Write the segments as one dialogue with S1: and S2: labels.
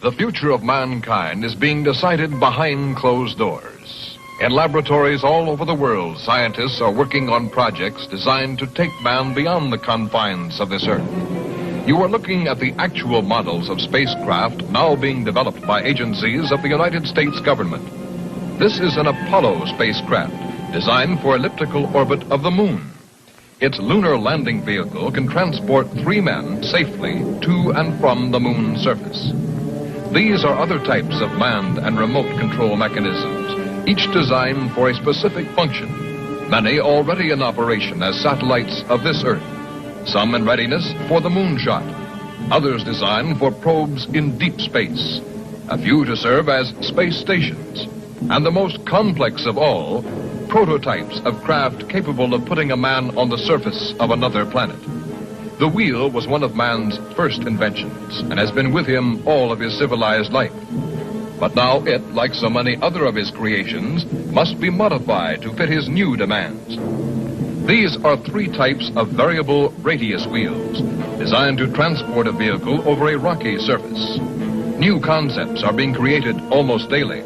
S1: The future of mankind is being decided behind closed doors. In laboratories all over the world, scientists are working on projects designed to take man beyond the confines of this Earth. You are looking at the actual models of spacecraft now being developed by agencies of the United States government. This is an Apollo spacecraft designed for elliptical orbit of the moon. Its lunar landing vehicle can transport 3 men safely to and from the moon's surface. These are other types of manned and remote control mechanisms, each designed for a specific function, many already in operation as satellites of this Earth, some in readiness for the moonshot, others designed for probes in deep space, a few to serve as space stations, and the most complex of all, prototypes of craft capable of putting a man on the surface of another planet. The wheel was one of man's first inventions and has been with him all of his civilized life. But now it, like so many other of his creations, must be modified to fit his new demands. These are 3 types of variable radius wheels designed to transport a vehicle over a rocky surface. New concepts are being created almost daily.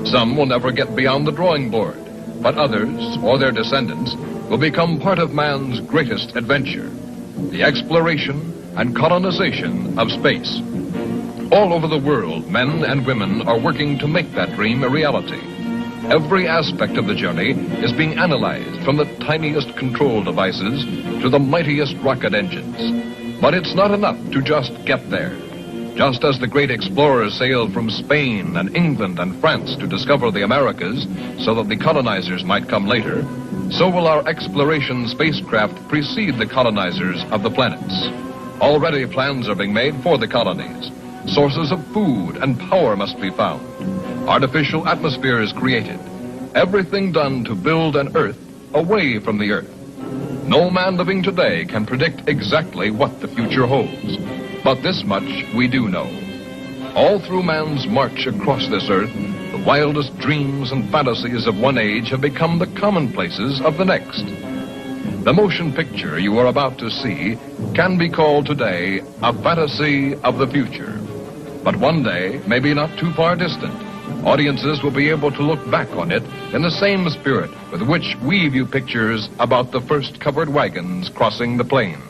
S1: Some will never get beyond the drawing board, but others, or their descendants, will become part of man's greatest adventure, the exploration and colonization of space. All over the world, men and women are working to make that dream a reality. Every aspect of the journey is being analyzed, from the tiniest control devices to the mightiest rocket engines. But it's not enough to just get there. Just as the great explorers sailed from Spain and England and France to discover the Americas so that the colonizers might come later, so will our exploration spacecraft precede the colonizers of the planets. Already plans are being made for the colonies. Sources of food and power must be found. Artificial atmospheres created. Everything done to build an Earth away from the Earth. No man living today can predict exactly what the future holds. But this much we do know. All through man's march across this Earth, the wildest dreams and fantasies of one age have become the commonplaces of the next. The motion picture you are about to see can be called today a fantasy of the future. But one day, maybe not too far distant, audiences will be able to look back on it in the same spirit with which we view pictures about the first covered wagons crossing the plains.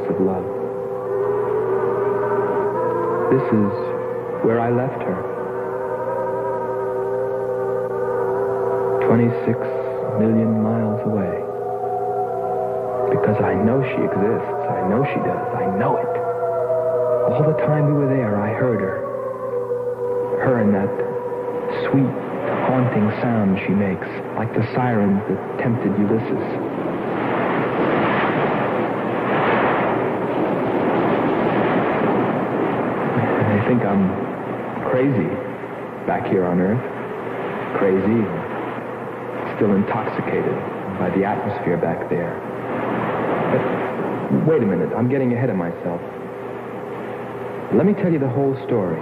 S2: of love. This is where I left her. 26 million miles away. Because I know she exists. I know she does. I know it. All the time we were there, I heard her. Her and that sweet, haunting sound she makes, like the sirens that tempted Ulysses. They think I'm crazy back here on Earth. Crazy, still intoxicated by the atmosphere back there. But wait a minute, I'm getting ahead of myself. Let me tell you the whole story.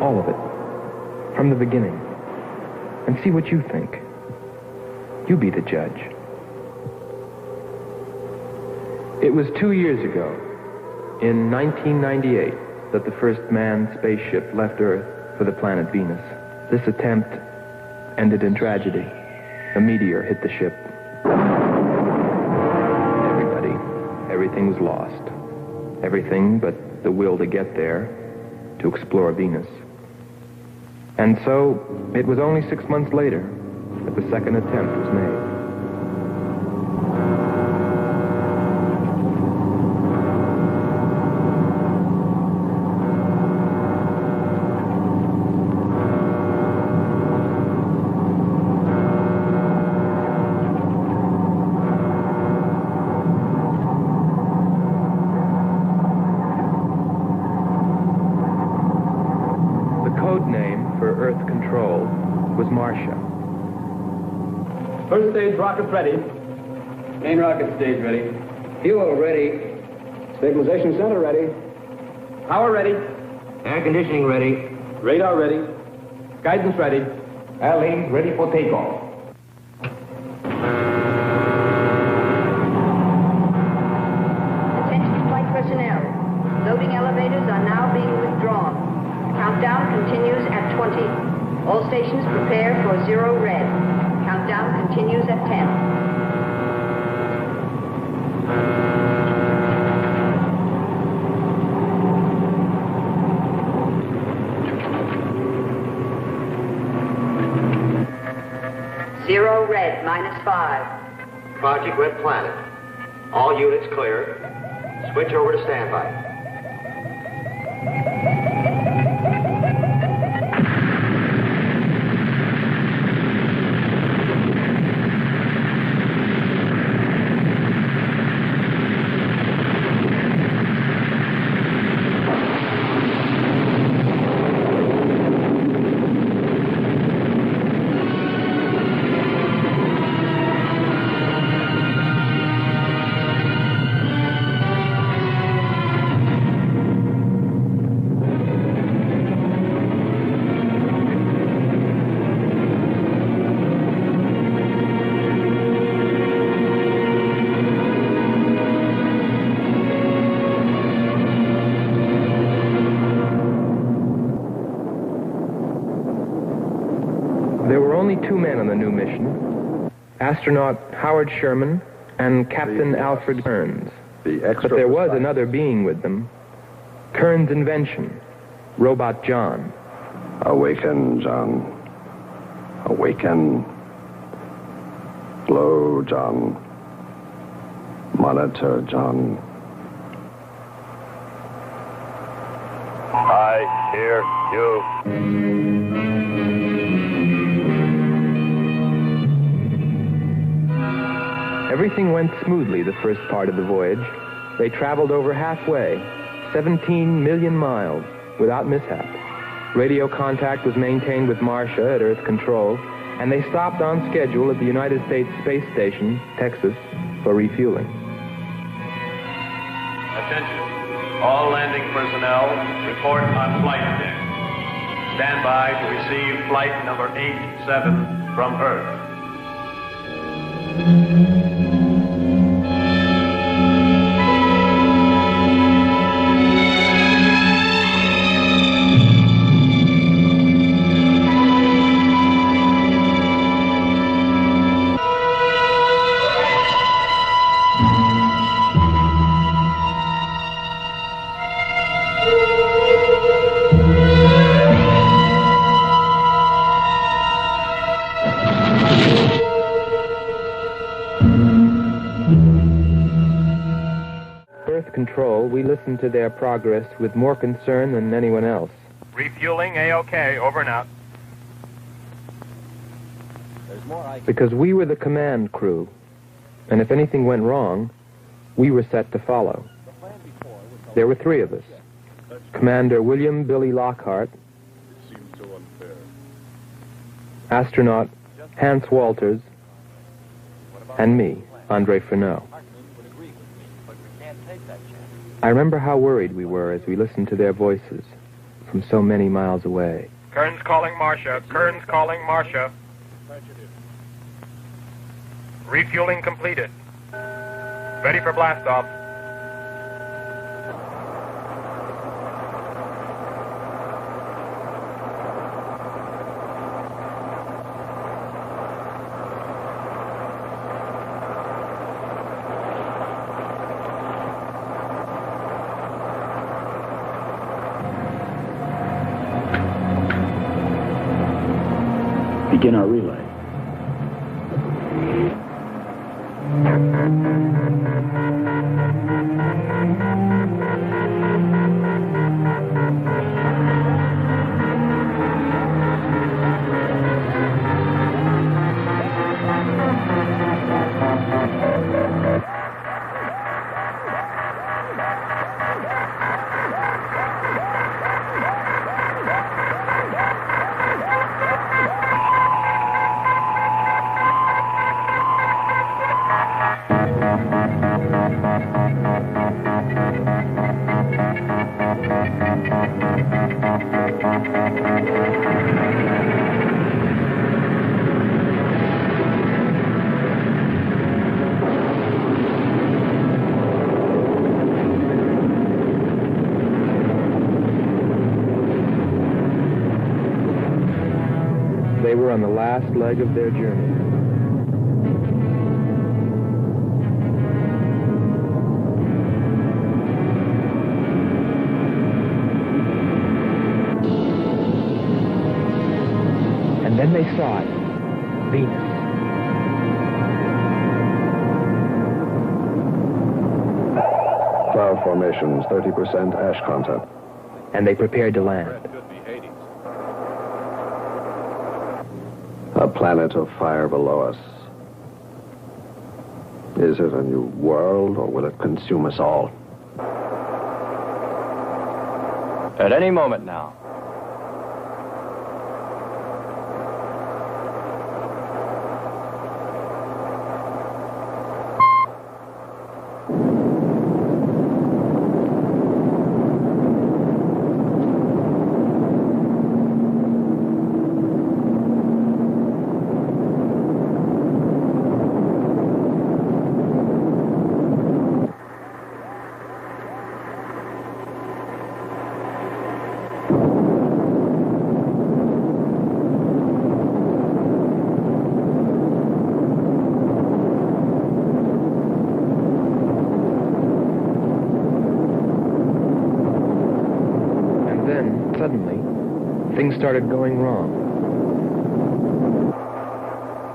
S2: All of it. From the beginning. And see what you think. You be the judge. It was 2 years ago, in 1998, that the first manned spaceship left Earth for the planet Venus. This attempt ended in tragedy. A meteor hit the ship. Everything was lost. Everything but the will to get there, to explore Venus. And so, it was only 6 months later that the second attempt was made.
S3: First stage rockets ready. Main rocket stage ready.
S4: Fuel ready.
S3: Stabilization center ready. Power ready.
S4: Air conditioning ready.
S3: Radar ready. Guidance ready.
S4: LE ready for takeoff.
S5: Attention flight personnel. Loading elevators are now being withdrawn. Countdown continues at 20. All stations prepare for 0 red. Countdown continues at 10. Zero red, -5.
S4: Project Red Planet. All units clear. Switch over to standby.
S2: Two men on the new mission, astronaut Howard Sherman and Captain Alfred Kearns. But there was another being with them, Kearns' invention, Robot John.
S6: Awaken, John. Awaken. Glow, John. Monitor, John.
S7: I hear you.
S2: Everything went smoothly the first part of the voyage. They traveled over halfway, 17 million miles, without mishap. Radio contact was maintained with Marcia at Earth Control, and they stopped on schedule at the United States Space Station, Texas, for refueling.
S7: Attention. All landing personnel, report on flight deck. Stand by to receive flight number 87 from Earth.
S2: Control, we listened to their progress with more concern than anyone else.
S7: Refueling A-OK, over and out.
S2: Because we were the command crew, and if anything went wrong, we were set to follow. There were 3 of us. Commander William Billy Lockhart, astronaut Hans Walters, and me, Andre Furneaux. I remember how worried we were as we listened to their voices from so many miles away.
S7: Kern's calling Marcia. Kern's calling Marcia. Refueling completed. Ready for blast-off.
S3: Begin our relay.
S2: They were on the last leg of their journey. And then they saw it, Venus.
S6: Cloud formations, 30% ash content.
S2: And they prepared to land.
S6: A planet of fire below us. Is it a new world, or will it consume us all?
S4: At any moment now.
S2: Suddenly, things started going wrong.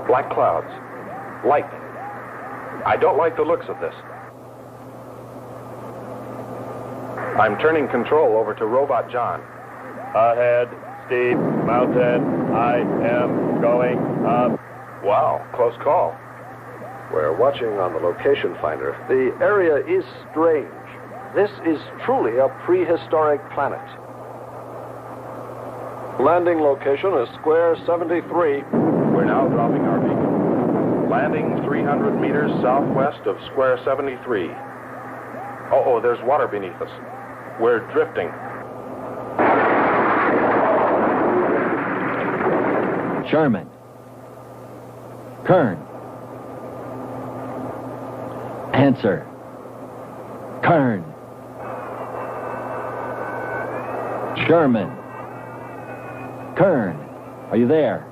S8: Black clouds. Lightning. I don't like the looks of this. I'm turning control over to Robot John.
S7: Ahead, steep mountain. I am going up.
S8: Wow, close call. We're watching on the location finder. The area is strange. This is truly a prehistoric planet. Landing location is square 73. We're now dropping our beacon. Landing 300 meters southwest of square 73. Uh-oh, there's water beneath us. We're drifting.
S9: Sherman. Kern. Answer. Kern. Sherman. Kern, are you there?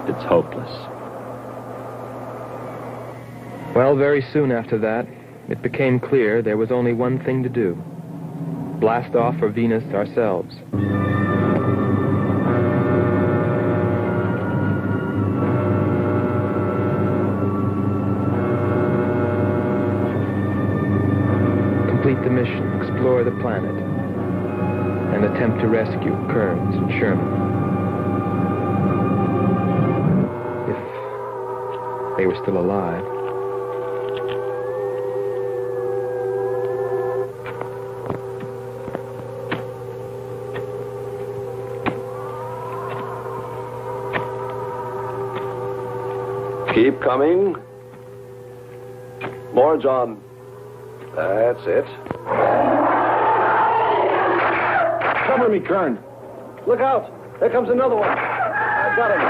S9: It's hopeless.
S2: Well, very soon after that, it became clear there was only one thing to do. Blast off for Venus ourselves. planet and attempt to rescue Kearns and Sherman. If they were still alive.
S8: Keep coming. More, John. That's it.
S3: Cover me, Kern.
S8: Look out. There comes another one. I've got him.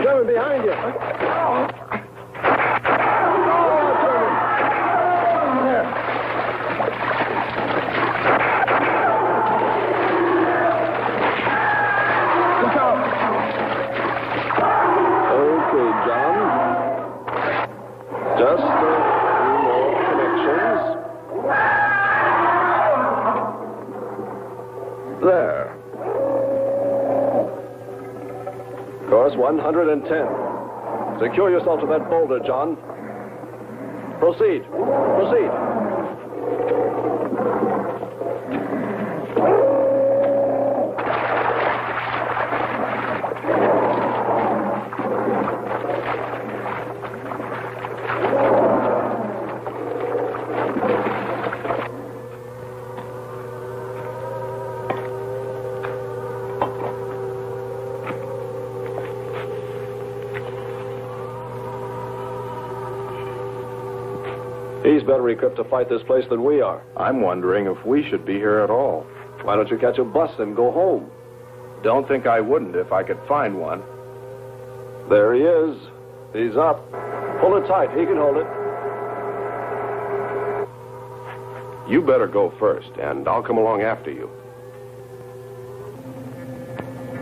S8: Sherman, behind you. Oh, Sherman. There. Look out. Okay, John. Just a few more connections. There. Course 110. Secure yourself to that boulder, John. Proceed. Proceed. He's better equipped to fight this place than we are.
S10: I'm wondering if we should be here at all.
S8: Why don't you catch a bus and go home?
S10: Don't think I wouldn't if I could find one.
S8: There he is. He's up. Pull it tight. He can hold it.
S10: You better go first, and I'll come along after you.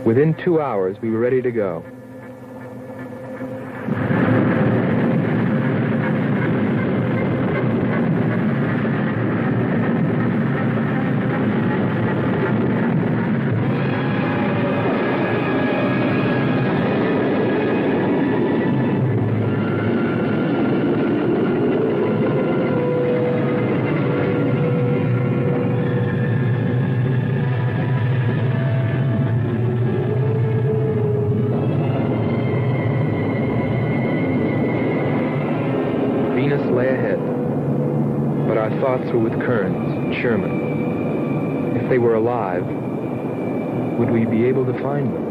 S2: Within 2 hours, we were ready to go. Were with Kearns and Sherman. If they were alive, would we be able to find them?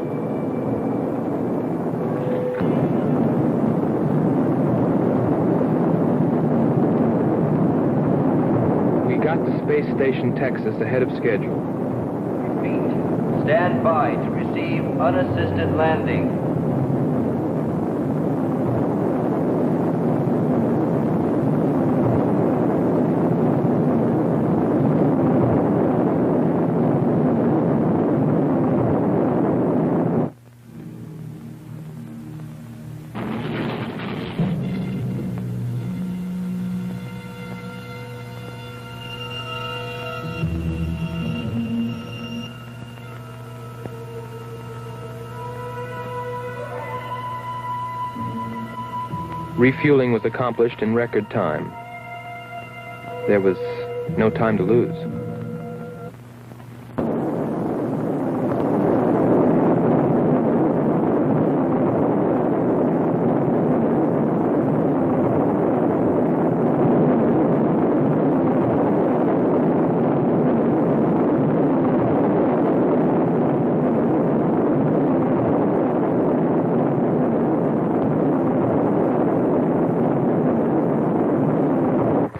S2: We got to Space Station Texas ahead of schedule.
S4: Repeat. Stand by to receive unassisted landing.
S2: Refueling was accomplished in record time. There was no time to lose.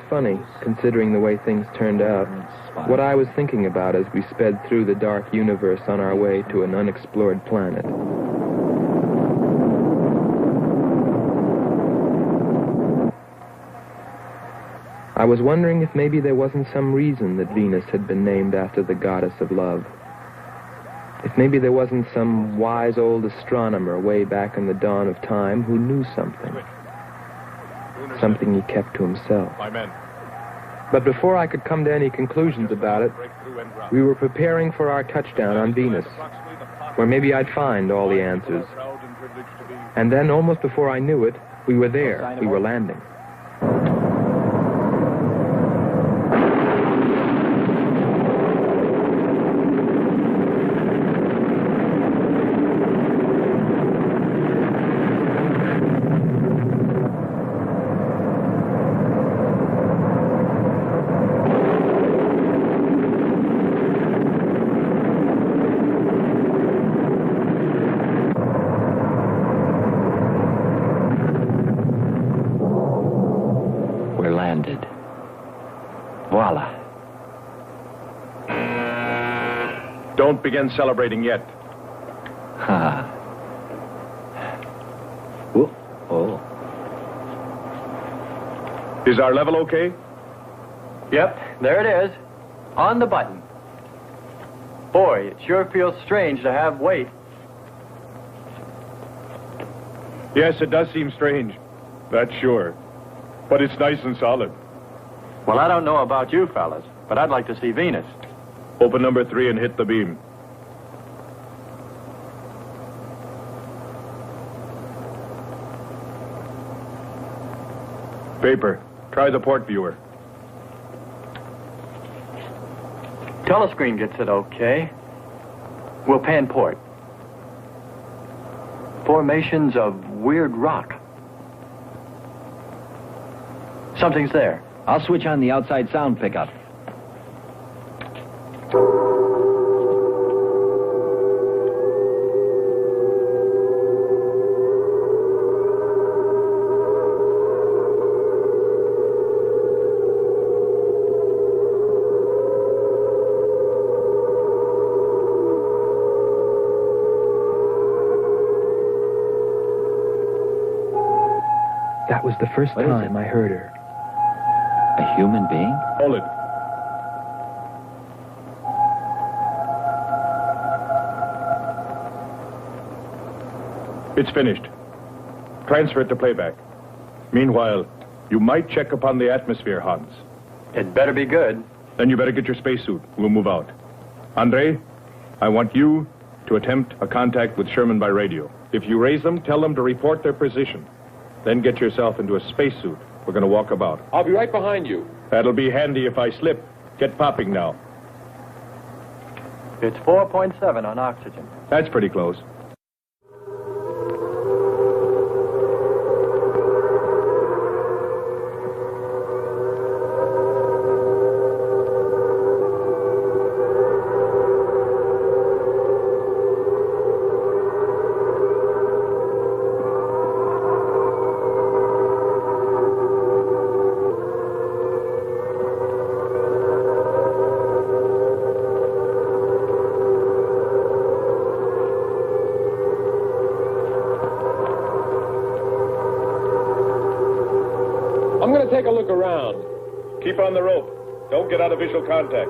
S2: Funny, considering the way things turned out, what I was thinking about as we sped through the dark universe on our way to an unexplored planet. I was wondering if maybe there wasn't some reason that Venus had been named after the goddess of love. If maybe there wasn't some wise old astronomer way back in the dawn of time who knew something. Something he kept to himself. But before I could come to any conclusions about it, we were preparing for our touchdown on Venus, where maybe I'd find all the answers. And then, almost before I knew it, we were there. We were landing.
S8: Don't begin celebrating yet.
S9: Ha. Oh. Oh.
S8: Is our level okay?
S11: Yep, there it is. On the button. Boy, it sure feels strange to have weight.
S8: Yes, it does seem strange. That's sure. But it's nice and solid.
S11: Well, I don't know about you fellas, but I'd like to see Venus.
S8: Open number 3 and hit the beam. Paper, try the port viewer.
S11: Telescreen gets it okay. We'll pan port. Formations of weird rock. Something's there.
S9: I'll switch on the outside sound pickup.
S2: That was the first time I heard her.
S9: A human being?
S8: Hold it. It's finished. Transfer it to playback. Meanwhile, you might check upon the atmosphere, Hans.
S11: It better be good.
S8: Then you better get your spacesuit. We'll move out. Andre, I want you to attempt a contact with Sherman by radio. If you raise them, tell them to report their position. Then get yourself into a spacesuit. We're going to walk about.
S10: I'll be right behind you.
S8: That'll be handy if I slip. Get popping now.
S11: It's 4.7 on oxygen.
S8: That's pretty close.
S10: I'm going to take a look around.
S8: Keep on the rope. Don't get out of visual contact.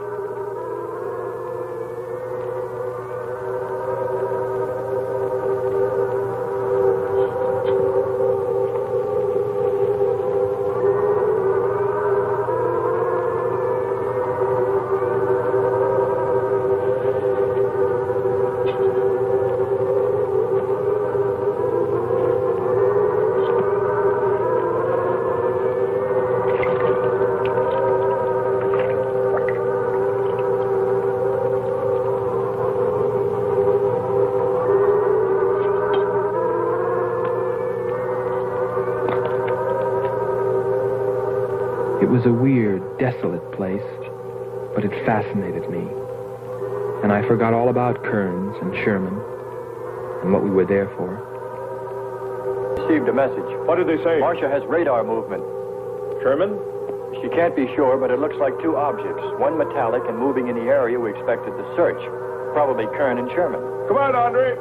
S2: It was a weird, desolate place, but it fascinated me. And I forgot all about Kearns and Sherman and what we were there for.
S11: Received a message.
S8: What did they say?
S11: Marcia has radar movement.
S8: Sherman?
S11: She can't be sure, but it looks like two objects. One metallic and moving in the area we expected to search. Probably Kern and Sherman.
S8: Come on, Andre.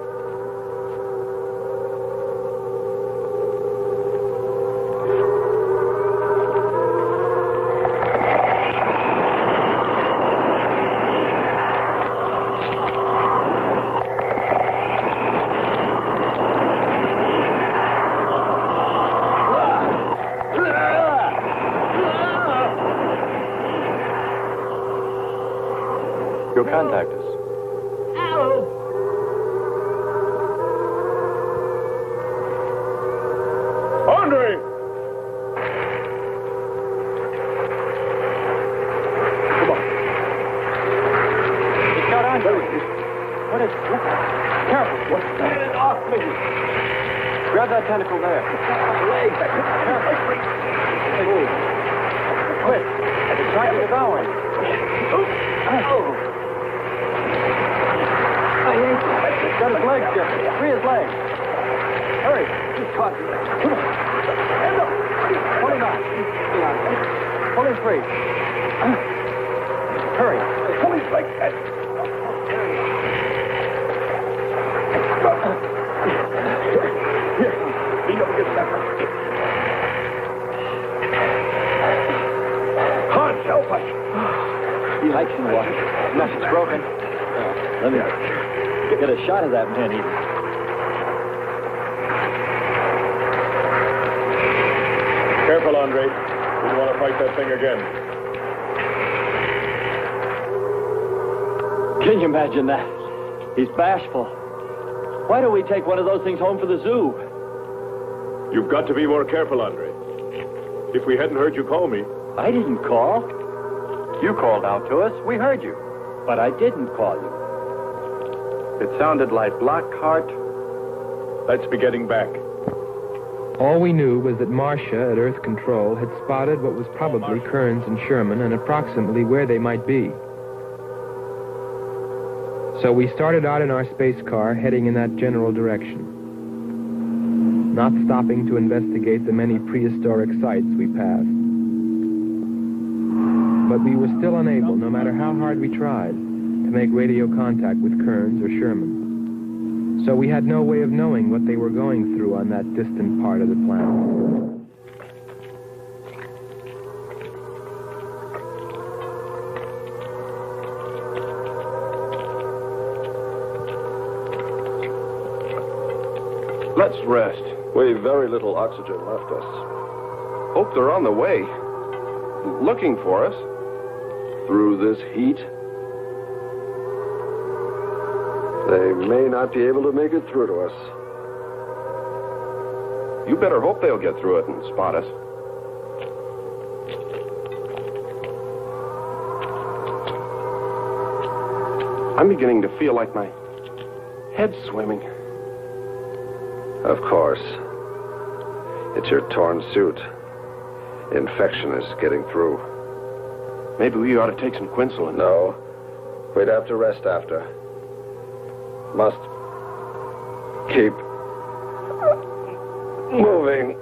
S11: You'll contact us.
S8: Andre!
S11: Come on. It's got Andre. What is it? Careful. What? Get it off me. Grab that tentacle there. Leg. Careful. Move. Quick. It's trying to devour him. Oh. He's got his legs different. Free his legs. Hurry. He's caught. Come on. Hands up. Pull him out. Pull him free. Hurry. Pull his legs. direction. What? Nothing's broken. Let me get a shot of that man even.
S7: Careful, Andre. We don't want to fight that thing again.
S11: Can you imagine that? He's bashful. Why don't we take one of those things home for the zoo?
S7: You've got to be more careful, Andre. If we hadn't heard you call me...
S11: I didn't call. You called out to us. We heard you. But I didn't call you.
S7: It sounded like Lockhart. Let's be getting back.
S2: All we knew was that Marcia at Earth Control had spotted what was probably Kearns and Sherman and approximately where they might be. So we started out in our space car, heading in that general direction, not stopping to investigate the many prehistoric sites we passed. But we were still unable, no matter how hard we tried, to make radio contact with Kearns or Sherman. So we had no way of knowing what they were going through on that distant part of the planet.
S10: Let's rest. We've very little oxygen left us. Hope they're on the way. Looking for us. Through this heat. They may not be able to make it through to us. You better hope they'll get through it and spot us. I'm beginning to feel like my head's swimming. Of course. It's your torn suit. Infection is getting through. Maybe we ought to take some quinsulin. No. We'd have to rest after. Must keep moving.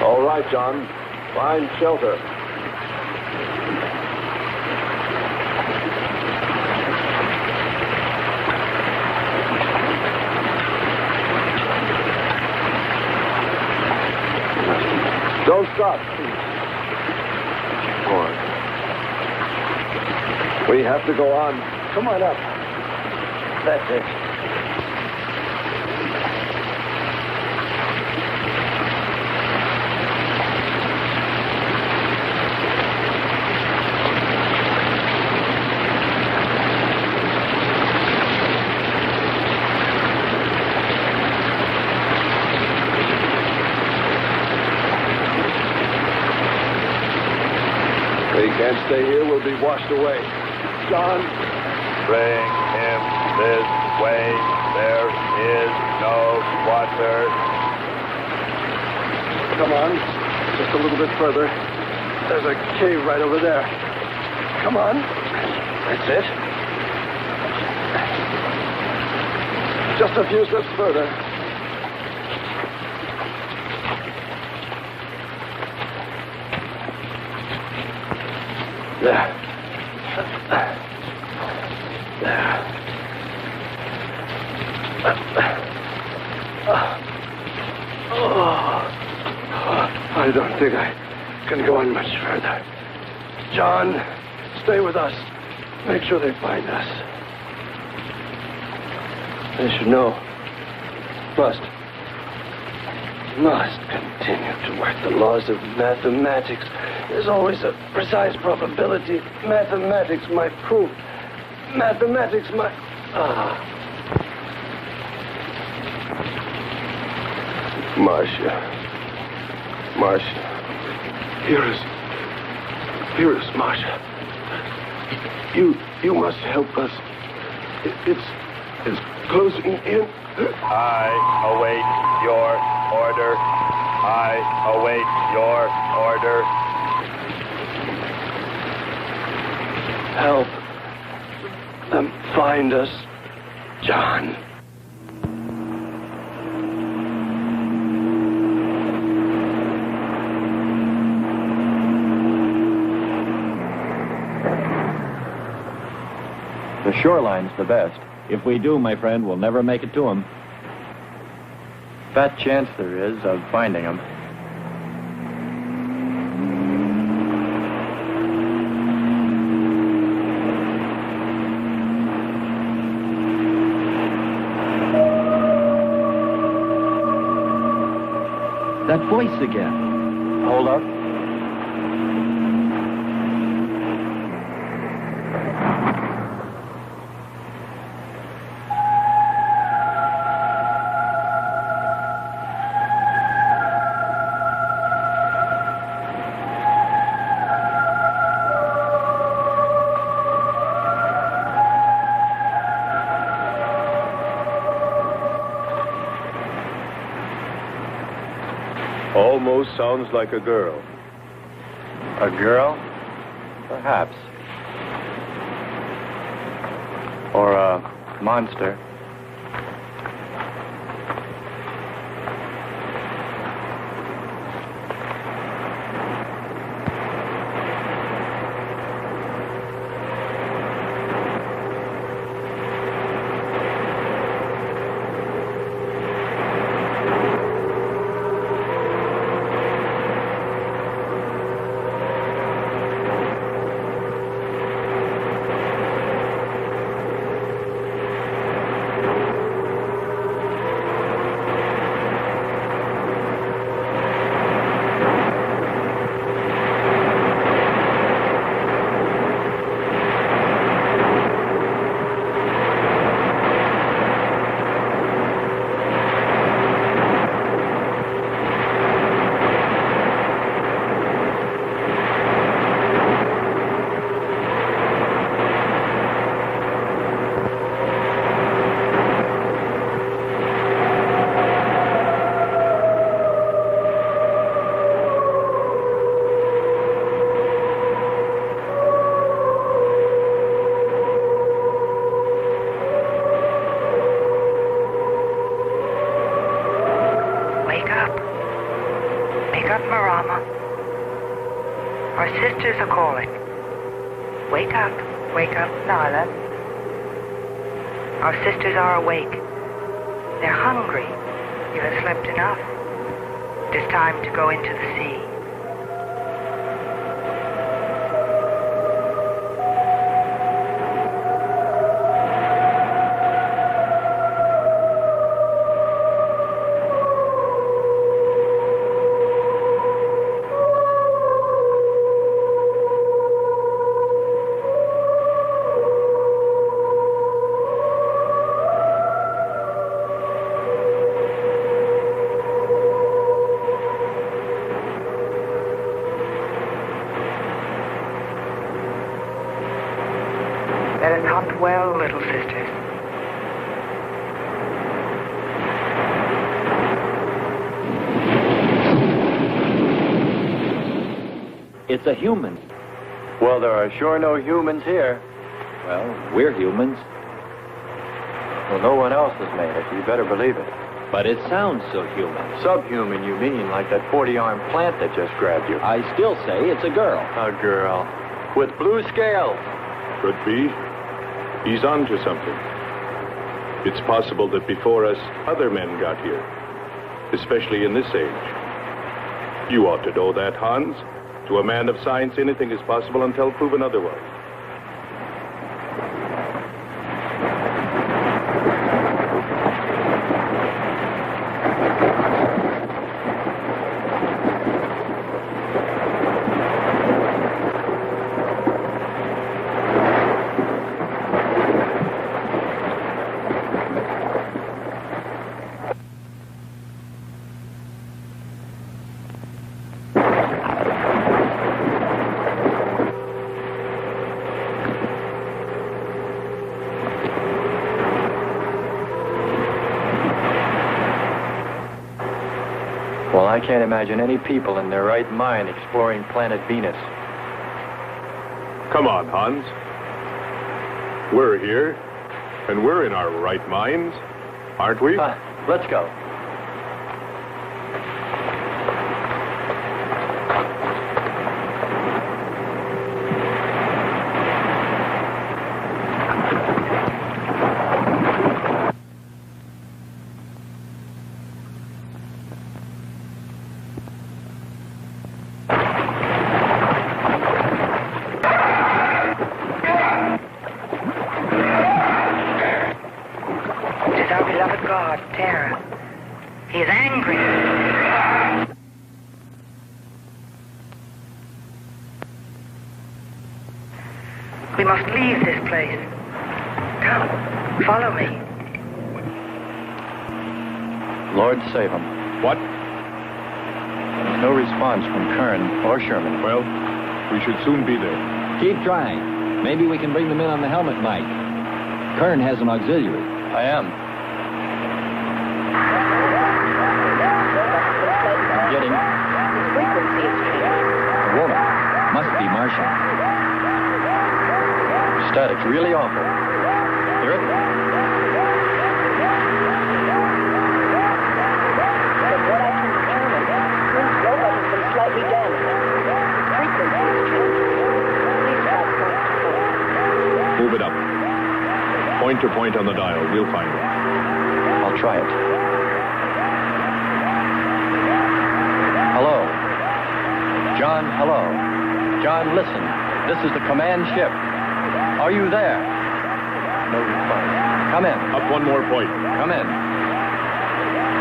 S10: All right, John. Find shelter. Don't stop. Go on. We have to go on. Come on up. That's it. Can't stay here, we'll be washed away. John?
S7: Bring him this way. There is no water.
S10: Come on. Just a little bit further. There's a cave right over there. Come on. That's it. Just a few steps further. There. I don't think I can go on much further. John, stay with us. Make sure they find us. They should know. Must continue to work the laws of mathematics. There's always a precise probability. Mathematics might prove
S11: mathematics, my...
S10: Marcia. Here is Marcia. You must help us. It's closing in.
S7: I await your order. I await your order.
S10: Help them find us, John.
S11: The shoreline's the best.
S9: If we do, my friend, we'll never make it to him.
S11: Fat chance there is of finding him.
S9: That voice again.
S11: Hold up.
S12: Almost sounds like a girl.
S11: A girl? Perhaps. Or a monster.
S13: Our sisters are awake. They're hungry. You have slept enough. It is time to go into the sea. That is not well, little sisters.
S9: It's a human.
S11: Well, there are sure no humans here.
S9: Well, we're humans.
S11: Well, no one else has made it. You better believe it.
S9: But it sounds so human.
S11: Subhuman, you mean, like that 40-armed plant that just grabbed you.
S9: I still say it's a girl.
S11: A girl. With blue scales.
S12: Could be. He's on to something. It's possible that before us, other men got here. Especially in this age. You ought to know that, Hans. To a man of science, anything is possible until proven otherwise.
S11: Well, I can't imagine any people in their right mind exploring planet Venus.
S12: Come on, Hans. We're here, and we're in our right minds, aren't we?
S11: Let's go.
S13: We must leave this place. Come, follow me.
S11: Lord save him.
S12: What?
S11: There's no response from Kern or Sherman.
S12: Well, we should soon be there.
S14: Keep trying. Maybe we can bring them in on the helmet mic. Kern has an auxiliary.
S11: I am. I'm getting...
S5: His frequency is changing.
S14: A woman. Must be Martian.
S11: Static's really awful. Hear it?
S5: From what I can determine, Kern's robot has been slightly damaged. Frequency is changing. Please try point to point.
S12: Move it up. Point to point on the dial. We'll find it.
S11: I'll try it. Hello. John, hello. John, listen. This is the command ship. Are you there? No response. Come in.
S12: Up one more point.
S11: Come in.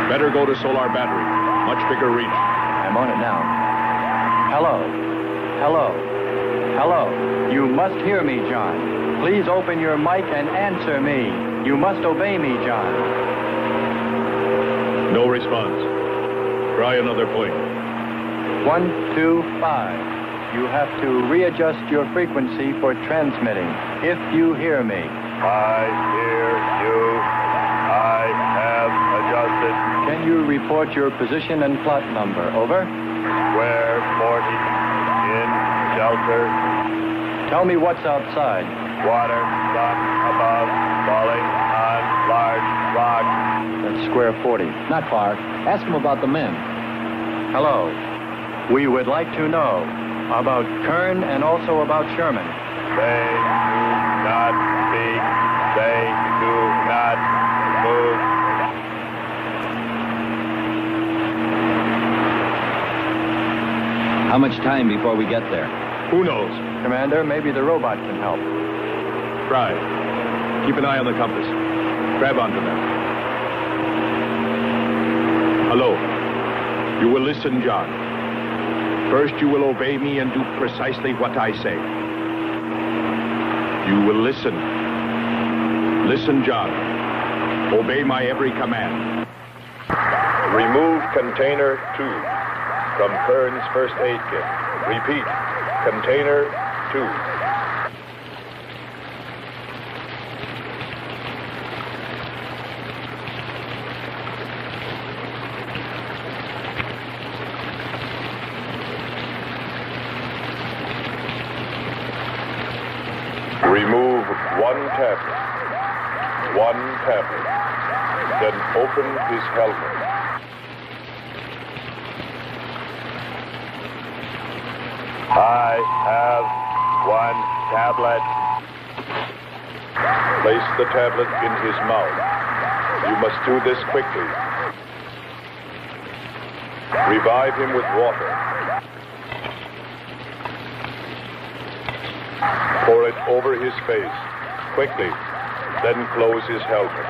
S12: Better go to solar battery. Much bigger reach.
S11: I'm on it now. Hello. Hello. Hello. You must hear me, John. Please open your mic and answer me. You must obey me, John.
S12: No response. Try another point.
S11: 1, 2, 5. You have to readjust your frequency for transmitting. If you hear me.
S7: I hear you. I have adjusted.
S11: Can you report your position and plot number? Over.
S7: Square 40 in shelter.
S11: Tell me what's outside.
S7: Water, sun above, falling on large rock.
S11: That's square 40.
S14: Not far. Ask him about the men.
S11: Hello. We would like to know about Kern and also about Sherman.
S7: They do not speak. They do not move.
S14: How much time before we get there?
S12: Who knows?
S11: Commander, maybe the robot can help.
S12: Try. Keep an eye on the compass. Grab onto that. Hello. You will listen, John. First, you will obey me and do precisely what I say. You will listen. Listen, John. Obey my every command.
S8: Remove container 2 from Kern's first aid kit. Repeat, container 2. Remove one tablet. One tablet. Then open his helmet.
S7: I have one tablet.
S8: Place the tablet in his mouth. You must do this quickly. Revive him with water. Pour it over his face, quickly, then close his helmet.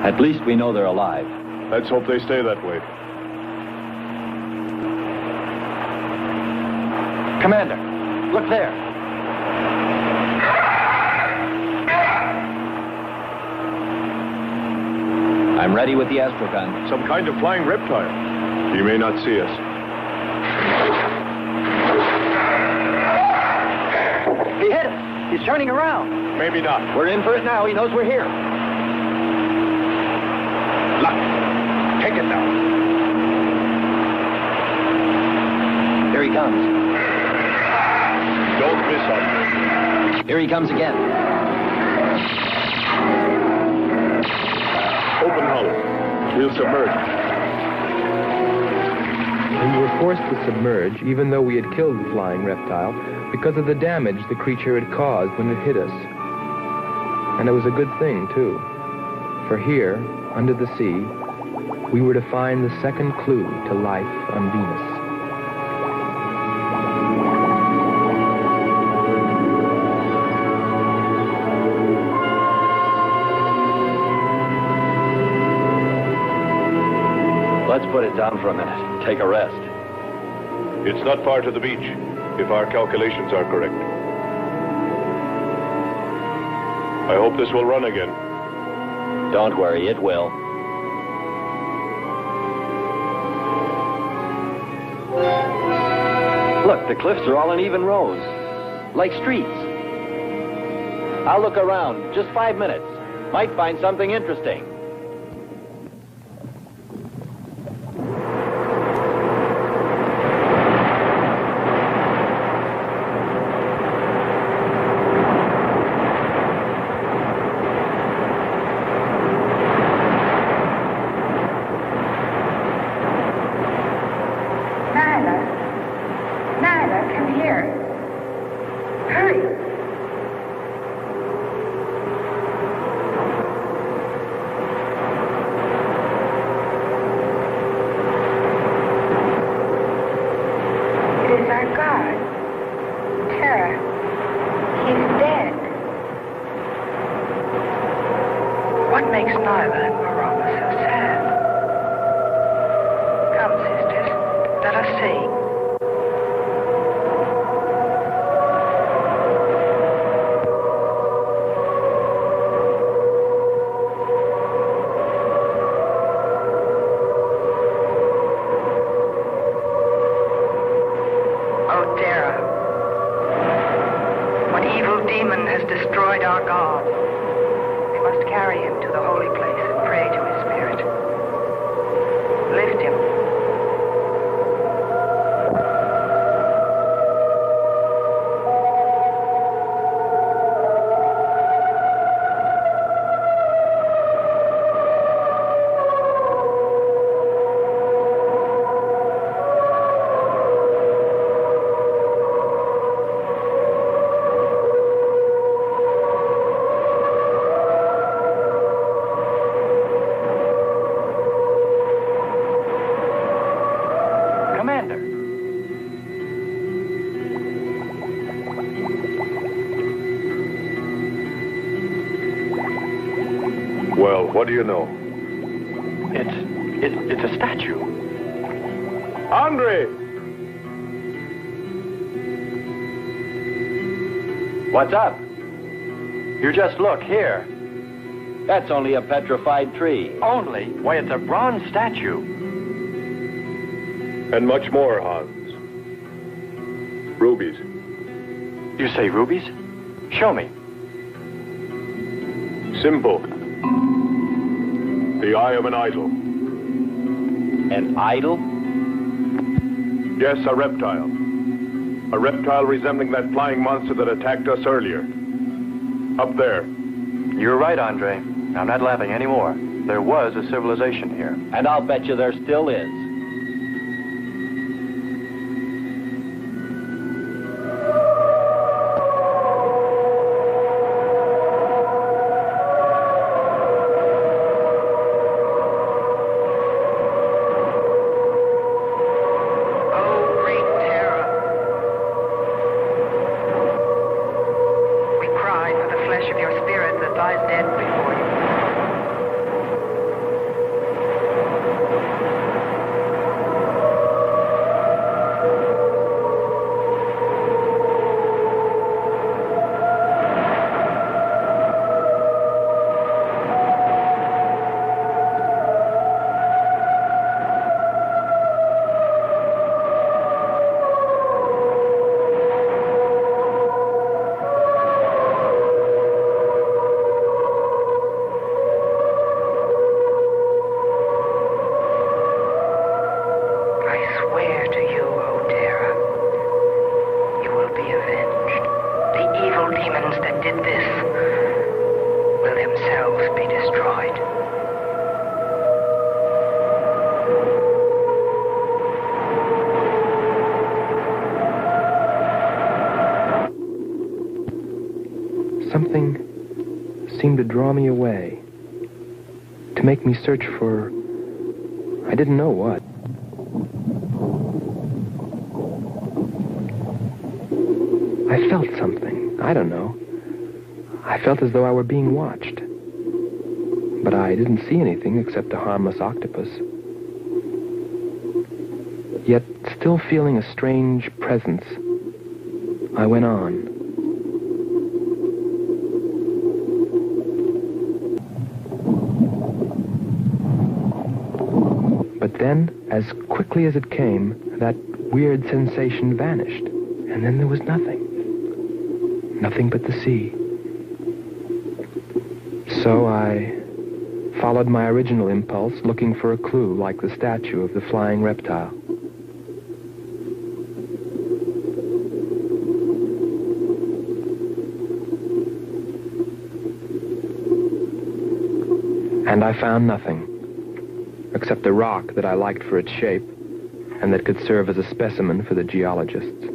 S14: At least we know they're alive.
S12: Let's hope they stay that way.
S11: Commander, look there.
S14: I'm ready with the astrogun.
S12: Some kind of flying reptile. He may not see us.
S11: He's turning around.
S12: Maybe not.
S11: We're in for it now. He knows we're here.
S12: Luck. Take it now.
S11: Here he comes.
S12: Don't miss on him.
S11: Here he comes again.
S12: Open hull. We'll submerge.
S2: We were forced to submerge, even though we had killed the flying reptile, because of the damage the creature had caused when it hit us. And it was a good thing, too. For here, under the sea, we were to find the second clue to life on Venus.
S9: Let's put it down for a minute. Take a rest.
S12: It's not far to the beach, if our calculations are correct. I hope this will run again.
S9: Don't worry, it will. Look, the cliffs are all in even rows, like streets. I'll look around, just 5 minutes. Might find something interesting.
S12: What do you know?
S11: It's a statue.
S12: Andre!
S9: What's up? You just look here. That's only a petrified tree.
S11: Only? Why, it's a bronze statue.
S12: And much more, Hans. Rubies.
S11: You say rubies? Show me.
S12: Simple. The eye of an idol.
S9: An idol?
S12: Yes, a reptile. A reptile resembling that flying monster that attacked us earlier. Up there.
S11: You're right, Andre. I'm not laughing anymore. There was a civilization here.
S9: And I'll bet you there still is.
S13: this will themselves be destroyed.
S2: Something seemed to draw me away, to make me search for, I didn't know what. I felt something, I don't know. I felt as though I were being watched. But I didn't see anything except a harmless octopus. Yet, still feeling a strange presence, I went on. But then, as quickly as it came, that weird sensation vanished. And then there was nothing. Nothing but the sea. So I followed my original impulse, looking for a clue like the statue of the flying reptile. And I found nothing, except a rock that I liked for its shape and that could serve as a specimen for the geologists.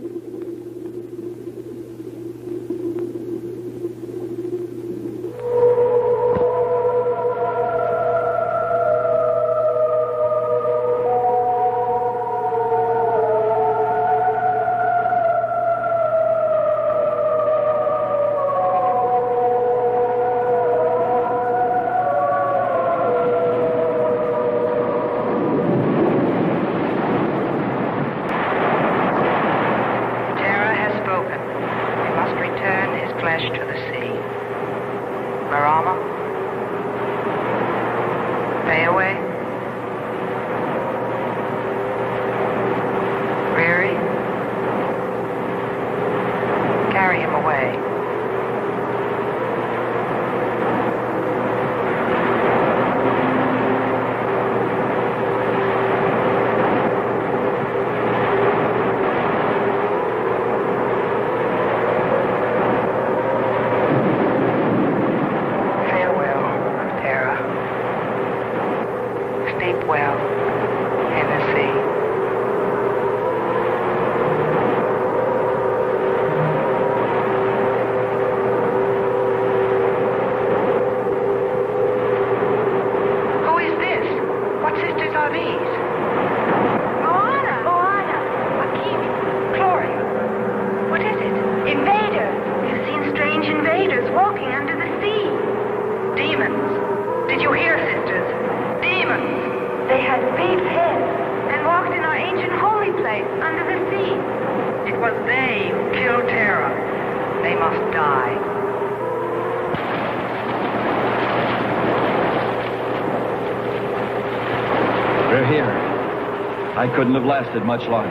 S14: I couldn't have lasted much longer.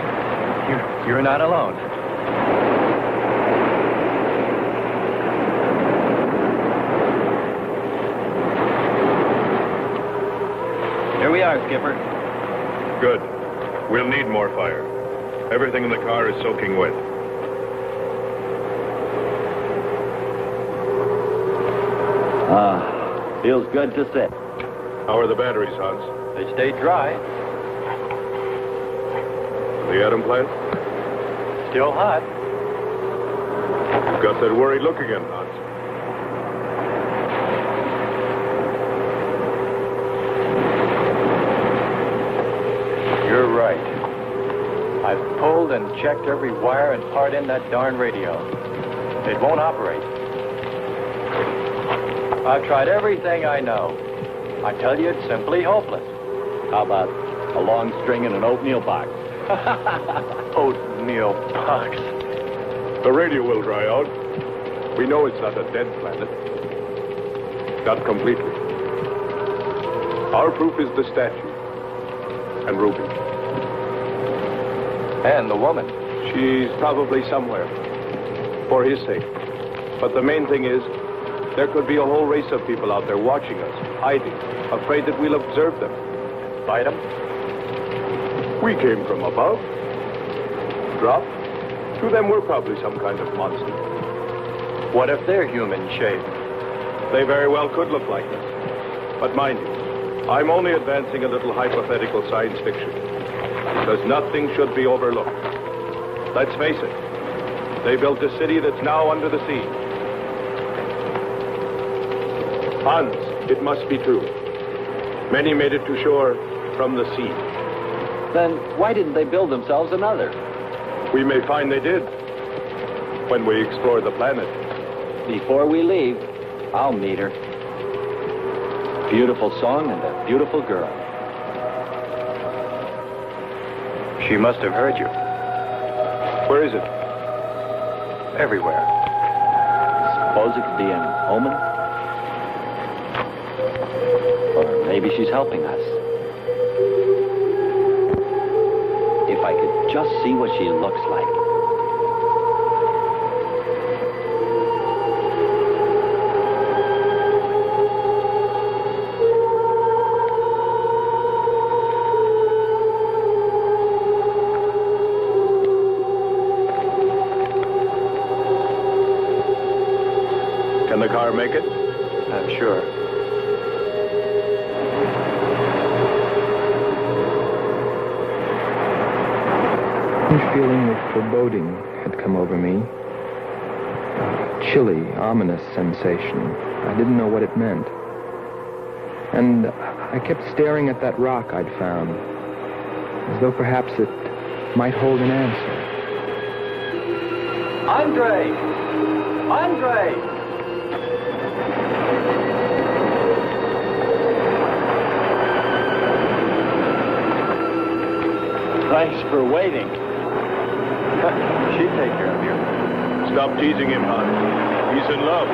S9: You're not alone.
S14: Here we are, Skipper.
S12: Good. We'll need more fire. Everything in the car is soaking wet.
S9: Feels good to sit.
S12: How are the batteries, Hans?
S9: They stay dry.
S12: The atom plant?
S9: Still hot.
S12: You've got that worried look again, Hans.
S9: You're right. I've pulled and checked every wire and part in that darn radio. It won't operate. I've tried everything I know. I tell you, it's simply hopeless. How about a long string in an oatmeal box? Oatmeal box.
S12: The radio will dry out. We know it's not a dead planet. Not completely. Our proof is the statue. And Ruby.
S9: And the woman.
S12: She's probably somewhere. For his sake. But the main thing is, there could be a whole race of people out there watching us, hiding, afraid that we'll observe them.
S9: Fight them?
S12: We came from above. Dropped. To them, we're probably some kind of monster.
S11: What if they're human shaped?
S12: They very well could look like us. But mind you, I'm only advancing a little hypothetical science fiction, because nothing should be overlooked. Let's face it, they built a city that's now under the sea. Hans, it must be true. Many made it to shore from the sea.
S9: Then why didn't they build themselves another?
S12: We may find they did when we explore the planet.
S9: Before we leave, I'll meet her. Beautiful song and a beautiful girl.
S11: She must have heard you.
S12: Where is it?
S11: Everywhere.
S9: Suppose it could be an omen? Or maybe she's helping us. If I could just see what she looks like.
S12: Can the car make it?
S11: I'm sure.
S2: A feeling of foreboding had come over me. A chilly, ominous sensation. I didn't know what it meant. And I kept staring at that rock I'd found, as though perhaps it might hold an answer.
S9: Andre! Andre! Thanks for waiting.
S11: She'd take care of you.
S12: Stop teasing him, Hans. He's in love.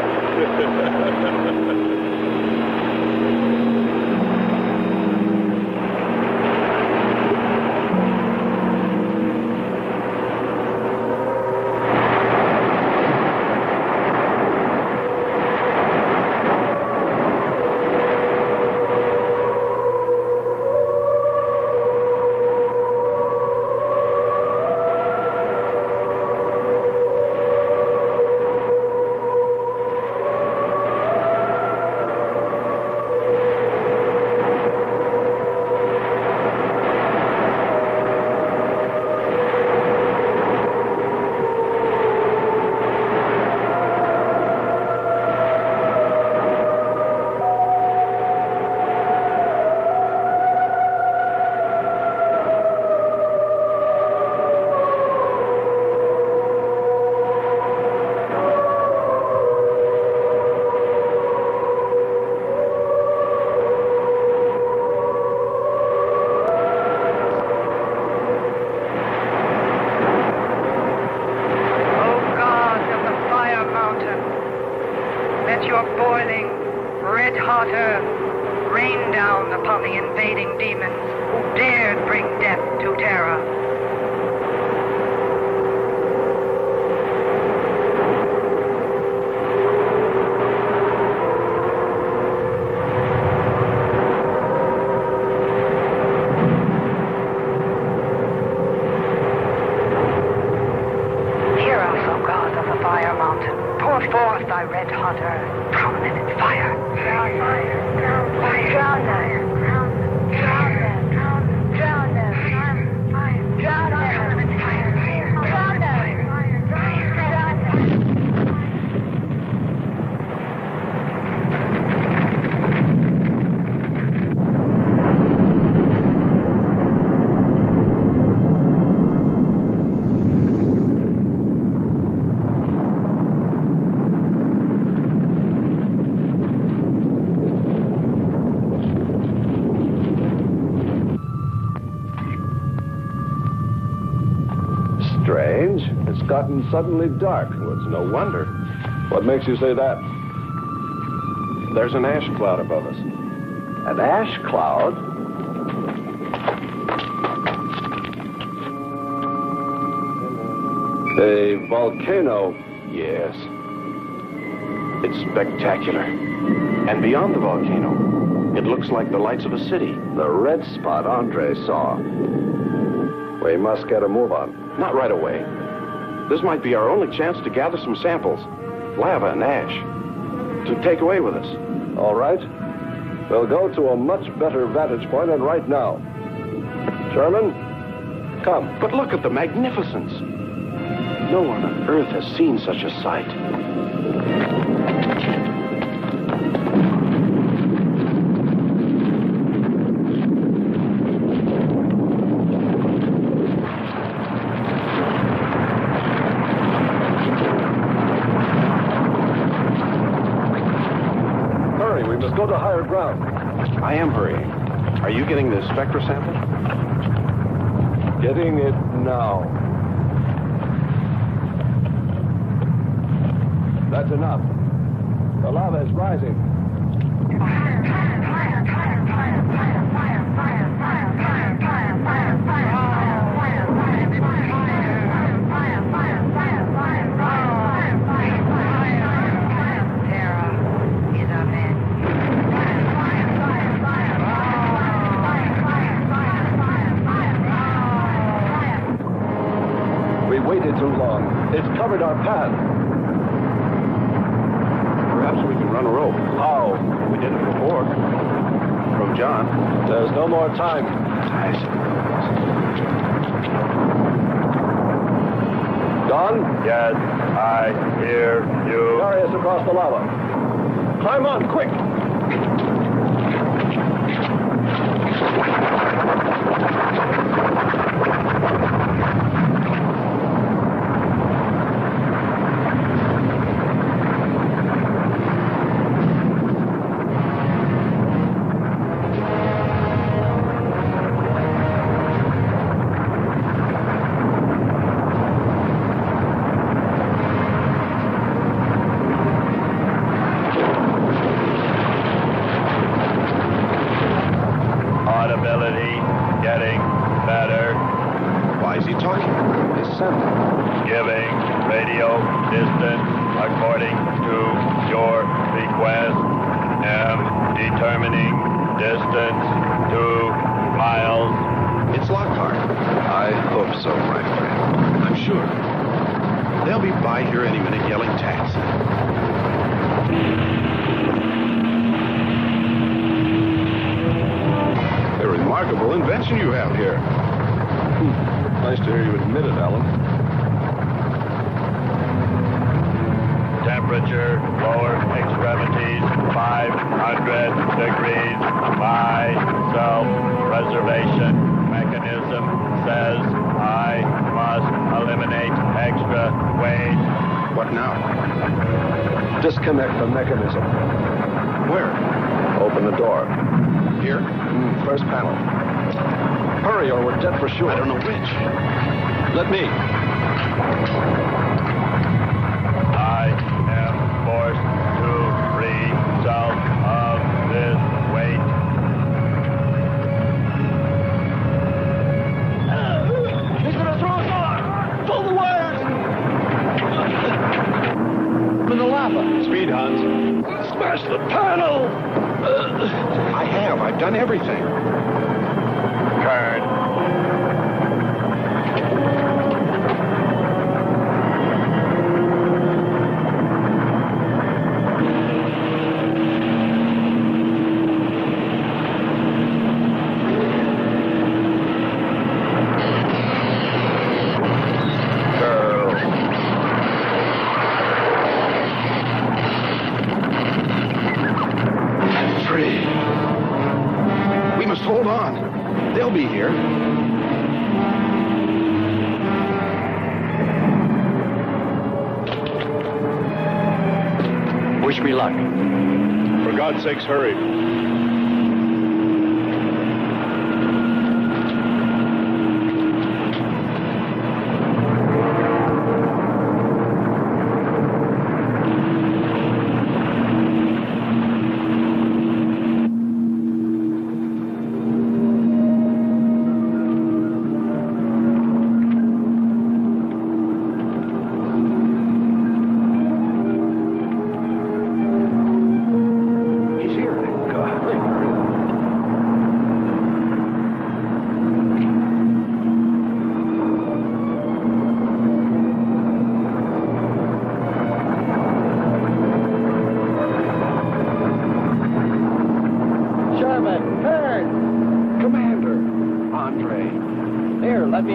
S10: Strange. It's gotten suddenly dark. Well, it's no wonder.
S8: What makes you say that? There's an ash cloud above us.
S10: An ash cloud?
S8: A volcano. Yes. It's spectacular. And beyond the volcano, it looks like the lights of a city.
S10: The red spot Andre saw. We must get a move on.
S8: Not right away. This might be our only chance to gather some samples. lava and ash to take away with us.
S6: All right. We'll go to a much better vantage point, and right now. Sherman, come.
S8: But look at the magnificence. No one on Earth has seen such a sight.
S6: Hurry, we must go to higher ground.
S8: I am hurrying. Are you getting the spectra sample?
S6: Getting it now. That's enough. The lava is rising. We waited too long. It's covered our path.
S8: Perhaps we can run a rope.
S6: How?
S8: We did it before. From John.
S6: There's no more time. Don?
S7: Yes, I hear you.
S6: Carry us across the lava. Climb on, quick! Disconnect the mechanism.
S8: Where?
S6: Open the door.
S8: Here?
S6: First panel. Hurry or we're dead for sure.
S8: I don't know which.
S6: Let me.
S7: I am forced to free myself of this weight.
S11: He's gonna throw us off! Pull the wires! In the lava.
S8: Speed, Hans.
S11: Smash the panel!
S8: I have. I've done everything.
S7: Kern.
S8: Hold on. They'll be here.
S9: Wish me luck.
S12: For God's sakes, hurry.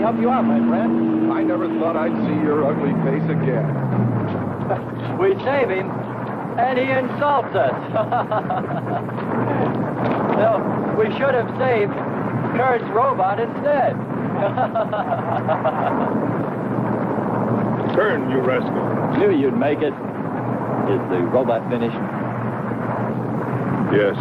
S9: help you out, my friend?
S6: I never thought I'd see your ugly face again.
S9: We save him, and he insults us. Well, we should have saved Kurt's robot instead.
S12: Turn, you rascal.
S9: Knew you'd make it. Is the robot finished?
S12: Yes.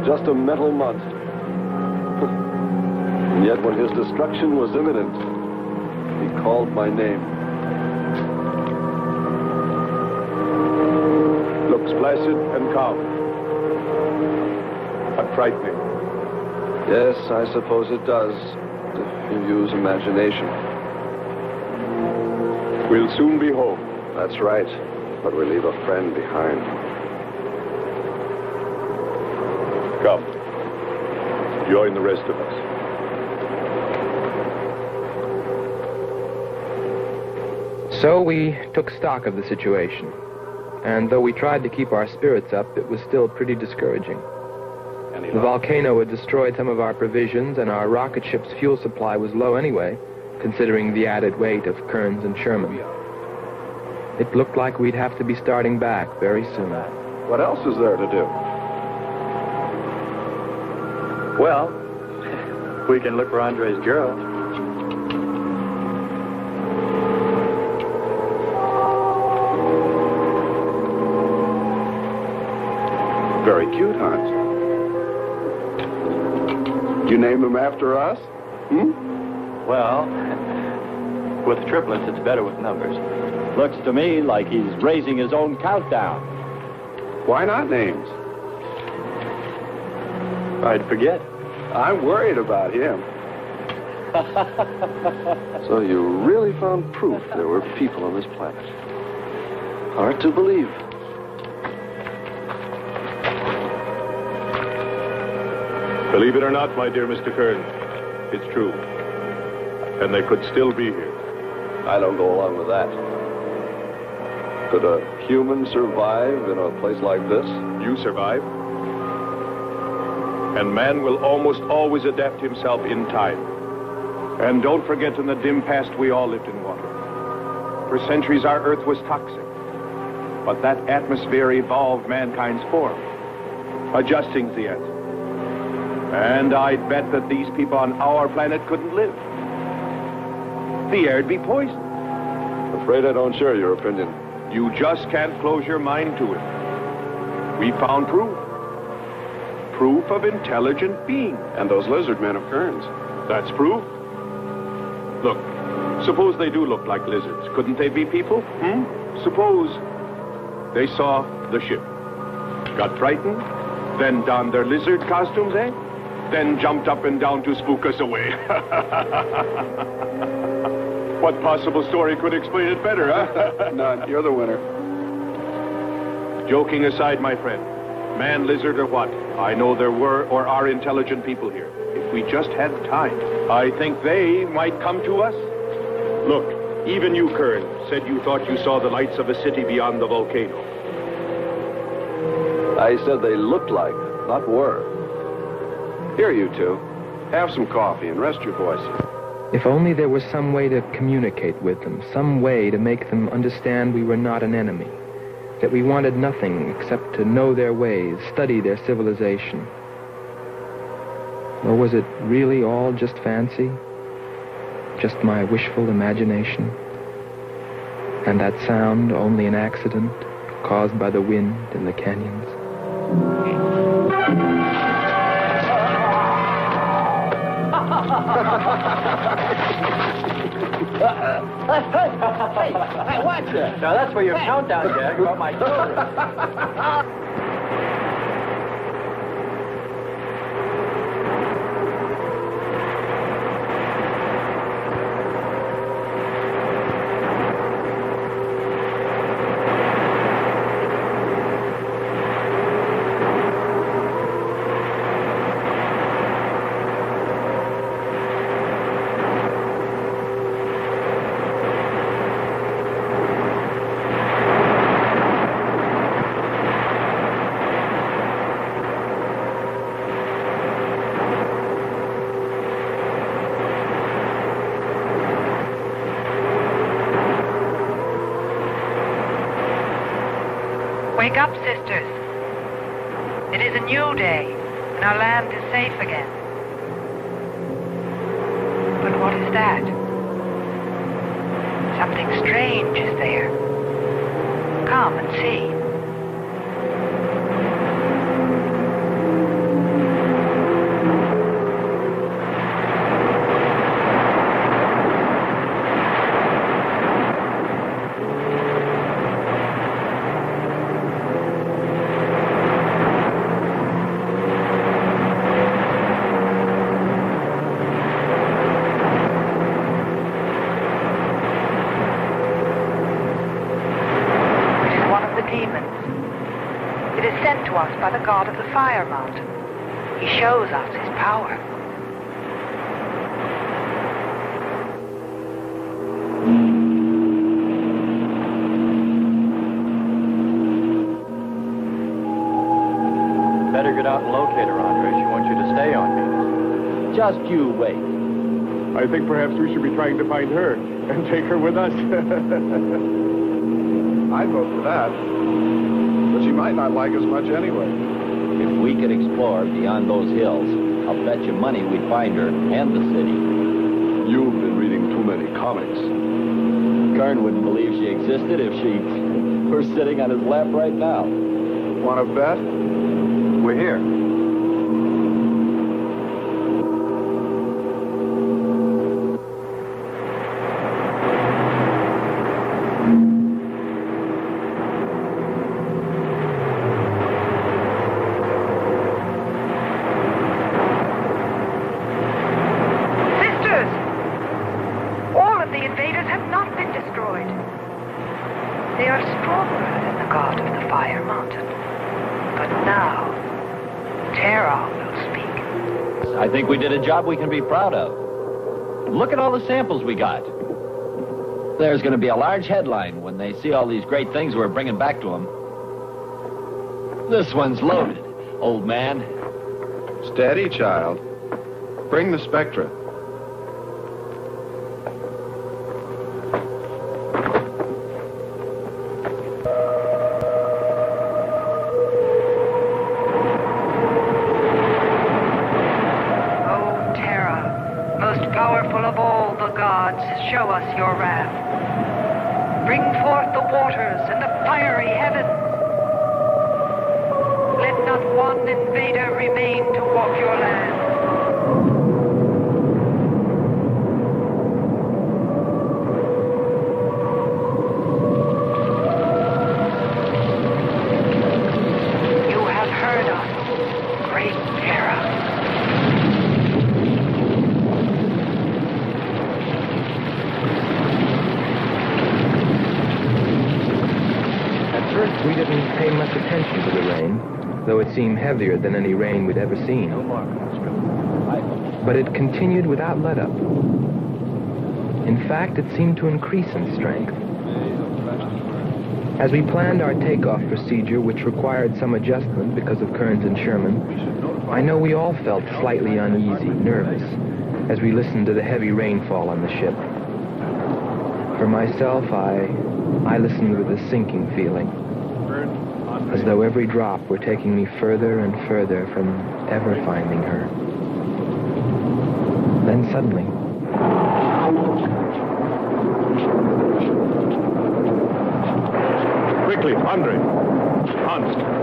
S6: Just a metal monster. And yet when his destruction was imminent, he called my name.
S12: Looks placid and calm. But frightening.
S6: Yes, I suppose it does, if you use imagination.
S12: We'll soon be home.
S6: That's right, but we leave a friend behind.
S12: Come. Join the rest of us.
S2: So we took stock of the situation. And though we tried to keep our spirits up, it was still pretty discouraging. The volcano had destroyed some of our provisions, and our rocket ship's fuel supply was low anyway, considering the added weight of Kearns and Sherman. It looked like we'd have to be starting back very soon.
S6: What else is there to do?
S11: Well, we can look for Andre's girl.
S6: Very cute, Hans. You name him after us?
S11: Well, with triplets, it's better with numbers.
S9: Looks to me like he's raising his own countdown.
S6: Why not names?
S11: I'd forget.
S6: I'm worried about him. So you really found proof there were people on this planet. Hard to believe.
S12: Believe it or not, my dear Mr. Kern, it's true. And they could still be here.
S6: I don't go along with that. Could a human survive in a place like this?
S12: You survive. And man will almost always adapt himself in time. And don't forget, in the dim past, we all lived in water. For centuries, our Earth was toxic. But that atmosphere evolved mankind's form, adjusting the answer. And I'd bet that these people on our planet couldn't live. The air'd be poisoned.
S6: Afraid I don't share your opinion.
S12: You just can't close your mind to it. We found proof. Proof of intelligent being.
S6: And those lizard men of Kearns.
S12: That's proof. Look, suppose they do look like lizards. Couldn't they be people? Suppose they saw the ship, got frightened, then donned their lizard costumes, Then jumped up and down to spook us away. What possible story could explain it better, huh?
S6: None. You're the winner.
S12: Joking aside, my friend, man, lizard, or what, I know there were or are intelligent people here. If we just had time, I think they might come to us. Look, even you, Kern, said you thought you saw the lights of a city beyond the volcano.
S6: I said they looked like, not were. Here, you two. Have some coffee and rest your voices.
S2: If only there was some way to communicate with them, some way to make them understand we were not an enemy, that we wanted nothing except to know their ways, study their civilization. Or was it really all just fancy? Just my wishful imagination? And that sound only an accident, caused by the wind and the canyons.
S9: Hey, watch it. Now that's for your countdown, Jack, about my children.
S13: Wake up, sisters. It is a new day, and our land is safe again. But what is that? Something strange is there. Come and see. By the god of the fire mountain. He shows us his power.
S9: Better get out and locate her, Andre. She wants you to stay on me. Just you wait.
S15: I think perhaps we should be trying to find her and take her with us.
S6: I'd vote for that. But she might not like us much anyway.
S14: If we could explore beyond those hills, I'll bet you money we'd find her and the city.
S6: You've been reading too many comics.
S14: Kern wouldn't believe she existed if she were sitting on his lap right now.
S6: Want to bet? We're here.
S14: I think we did a job we can be proud of. Look at all the samples we got. There's going to be a large headline when they see all these great things we're bringing back to them. This one's loaded, old man.
S6: Steady, child. Bring the spectra.
S13: Show us your wrath. Bring forth the waters and the fiery heavens. Let not one invader remain to walk your land. You have heard us, great Terra.
S2: We didn't pay much attention to the rain, though it seemed heavier than any rain we'd ever seen. But it continued without let-up. In fact, it seemed to increase in strength. As we planned our takeoff procedure, which required some adjustment because of Kearns and Sherman, I know we all felt slightly uneasy, nervous, as we listened to the heavy rainfall on the ship. For myself, I listened with a sinking feeling, as though every drop were taking me further and further from ever finding her. Then suddenly,
S15: quick, Quickly, Andre. Hans.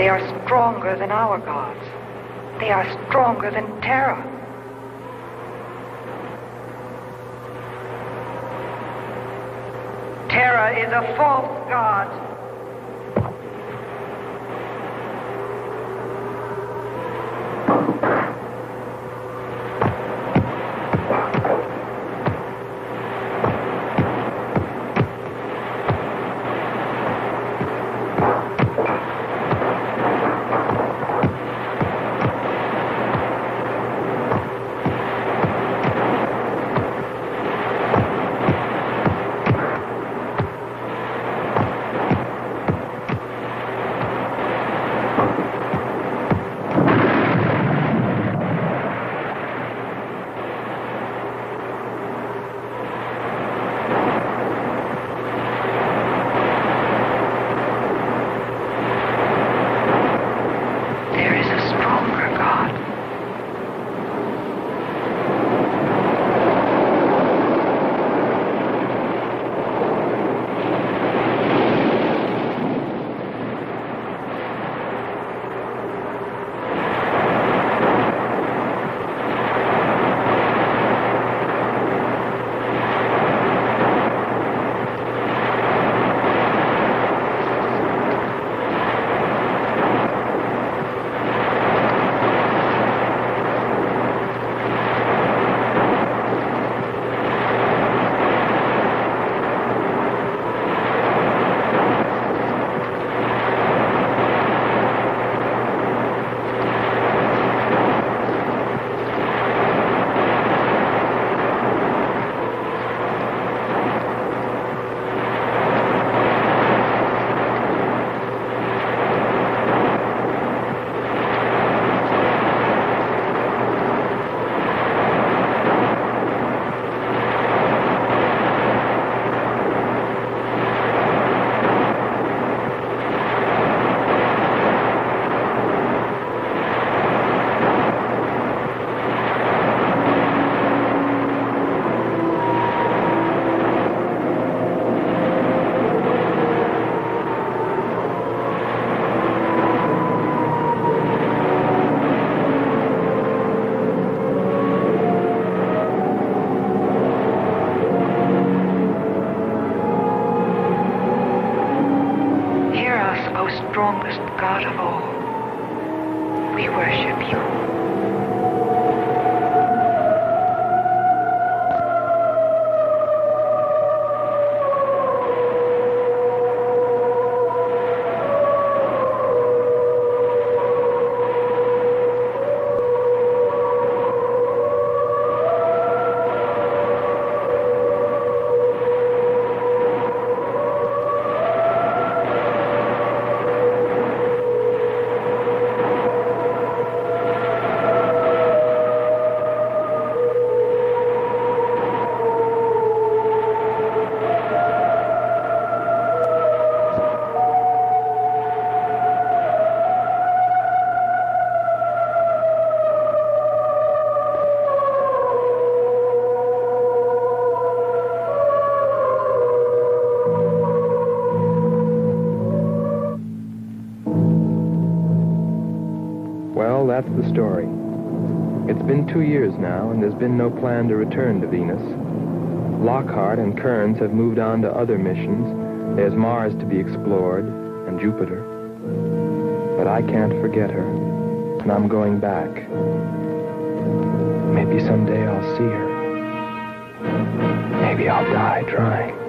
S13: They are stronger than our gods. They are stronger than Terra. Terra is a false god. We worship you.
S2: Well, that's the story. It's been 2 years now, and there's been no plan to return to Venus. Lockhart and Kearns have moved on to other missions. There's Mars to be explored, and Jupiter. But I can't forget her, and I'm going back. Maybe someday I'll see her. Maybe I'll die trying.